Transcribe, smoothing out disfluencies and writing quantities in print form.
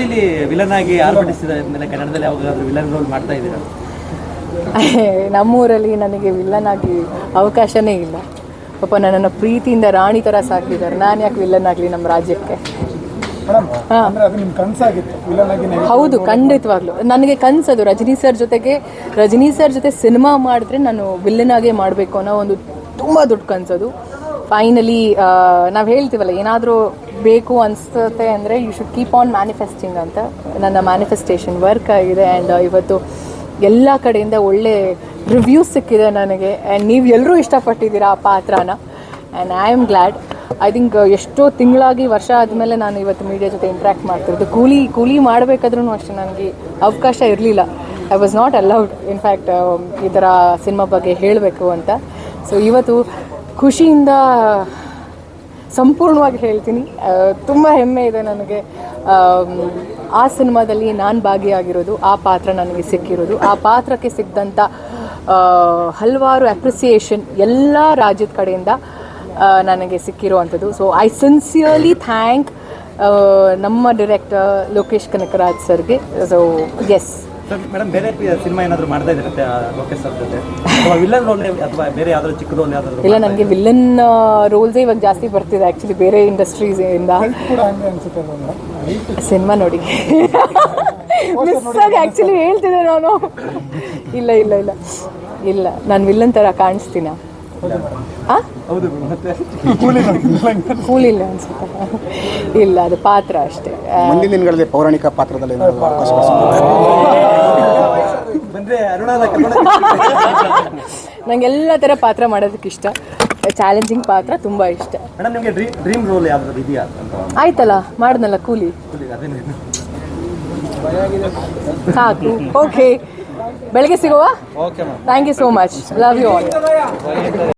ಖುಷಿಲಿ villain ಆಗಿ ಆರ್ಭಟಿಸಿದ ಮೇಲೆ ಕನ್ನಡದಲ್ಲಿ ಯಾವಾಗಾದ್ರೂ ವಿಲನ್ ರೋಲ್ ಮಾಡ್ತಾ ಇದ್ದೀರಾ? ನಮ್ಮೂರಲ್ಲಿ ನನಗೆ ವಿಲ್ಲನ್ ಆಗಿ ಅವಕಾಶನೇ ಇಲ್ಲ. ಪಾಪ ನನ್ನನ್ನು ಪ್ರೀತಿಯಿಂದ ರಾಣಿ ಥರ ಸಾಕಿದ್ದಾರೆ. ನಾನು ಯಾಕೆ ವಿಲ್ಲನ್ ಆಗಲಿ ನಮ್ಮ ರಾಜ್ಯಕ್ಕೆ? ಹೌದು, ಖಂಡಿತವಾಗ್ಲೂ ನನಗೆ ಕನಸದು ರಜನಿ ಸರ್ ಜೊತೆ ಸಿನಿಮಾ ಮಾಡಿದ್ರೆ ನಾನು ವಿಲ್ಲನ್ ಆಗೇ ಮಾಡಬೇಕು ಅನ್ನೋ ಒಂದು ತುಂಬ ದೊಡ್ಡ ಕನಸದು. ಫೈನಲಿ ನಾವು ಹೇಳ್ತೀವಲ್ಲ, ಏನಾದರೂ ಬೇಕು ಅನಿಸುತ್ತೆ ಅಂದರೆ you should keep on manifesting ಅಂತ. ನನ್ನ ಮ್ಯಾನಿಫೆಸ್ಟೇಷನ್ ವರ್ಕ್ ಆಗಿದೆ ಆ್ಯಂಡ್ ಇವತ್ತು ಎಲ್ಲ ಕಡೆಯಿಂದ ಒಳ್ಳೆ ರಿವ್ಯೂಸ್ ಸಿಕ್ಕಿದೆ ನನಗೆ. ಆ್ಯಂಡ್ ನೀವು ಎಲ್ಲರೂ ಇಷ್ಟಪಟ್ಟಿದ್ದೀರಾ ಆ ಪಾತ್ರನ and I am glad. I think ಎಷ್ಟೋ ತಿಂಗಳಾಗಿ ವರ್ಷ ಆದಮೇಲೆ ನಾನು ಇವತ್ತು ಮೀಡಿಯಾ ಜೊತೆ ಇಂಟ್ರ್ಯಾಕ್ಟ್ ಮಾಡ್ತಿರೋದು. ಕೂಲಿ ಮಾಡಬೇಕಾದ್ರೂ ಅಷ್ಟೇ ನನಗೆ ಅವಕಾಶ ಇರಲಿಲ್ಲ. I was not allowed in fact ಈ ಥರ ಸಿನಿಮಾ ಬಗ್ಗೆ ಹೇಳಬೇಕು ಅಂತ. ಸೊ ಇವತ್ತು ಖುಷಿಯಿಂದ ಸಂಪೂರ್ಣವಾಗಿ ಹೇಳ್ತೀನಿ, ತುಂಬ ಹೆಮ್ಮೆ ಇದೆ ನನಗೆ. ಆ ಸಿನಿಮಾದಲ್ಲಿ ನಾನು ಭಾಗಿಯಾಗಿರೋದು, ಆ ಪಾತ್ರ ನನಗೆ ಸಿಕ್ಕಿರೋದು, ಆ ಪಾತ್ರಕ್ಕೆ ಸಿಕ್ಕಿದಂಥ ಹಲವಾರು ಅಪ್ರಿಸಿಯೇಷನ್ ಎಲ್ಲ ರಾಜ್ಯದ ಕಡೆಯಿಂದ ನನಗೆ ಸಿಕ್ಕಿರುವಂಥದ್ದು. ಸೊ ಐ ಸಿನ್ಸಿಯರ್ಲಿ ಥ್ಯಾಂಕ್ ನಮ್ಮ ಡೈರೆಕ್ಟರ್ ಲೋಕೇಶ್ ಕನಕರಾಜ್ ಸರ್ಗೆ. ಸೊ ಎಸ್ ಮೇಡಮ್, ಬೇರೆ ಸಿನಿಮಾ ಏನಾದರೂ ಮಾಡ್ತಾ ಇದ್ದೀರಾ ಲೋಕೇಶ್ ಸರ್ ಜೊತೆ, ಅಥವಾ ವಿಲನ್ ರೋಲ್ ಅಥವಾ ಬೇರೆ ಯಾವ್ದಾದ್ರು ಚಿಕ್ಕ ರೋಲ್ ಯಾವ್ದಾದ್ರು? ಇಲ್ಲ, ನನಗೆ ವಿಲನ್ ರೋಲ್ಸೇ ಇವಾಗ ಜಾಸ್ತಿ ಬರ್ತಿದೆ ಆ್ಯಕ್ಚುಲಿ ಬೇರೆ ಇಂಡಸ್ಟ್ರೀಸಿಂದ. ಸಿನಿಮಾ ನೋಡಿ ಮಿಸ್ ಆಗಿ ಆ್ಯಕ್ಚುಲಿ ಹೇಳ್ತಿದ್ದೆ ನಾನು. ಇಲ್ಲ ಇಲ್ಲ ಇಲ್ಲ ಇಲ್ಲ, ನಾನು ವಿಲ್ಲನ್ ಥರ ಕಾಣಿಸ್ತೀನ? ಕೂಲಿಲ್ಲ ಅನ್ಸುತ್ತೆ. ಇಲ್ಲ, ಅದು ಪಾತ್ರ ಅಷ್ಟೇ. ಮುಂದಿನ ದಿನಗಳಲ್ಲಿ ಪೌರಾಣಿಕ ಪಾತ್ರದಲ್ಲಿ ನಂಗೆಲ್ಲ ಥರ ಪಾತ್ರ ಮಾಡೋದಕ್ಕೆ ಇಷ್ಟ. ಚಾಲೆಂಜಿಂಗ್ ಪಾತ್ರ ತುಂಬ ಇಷ್ಟ. ಮೇಡಮ್, ನಿಮಗೆ ಡ್ರೀಮ್ ರೋಲ್ ಯಾವ್ದಾದ್ರು ಇದೆಯಾ? ಆಯ್ತಲ್ಲ, ಮಾಡಿದ್ನಲ್ಲ ಕೂಲಿ, ಸಾಕು. ಓಕೆ, ಬೆಳಗ್ಗೆ ಸಿಗುವ. Thank you so much. Love you all.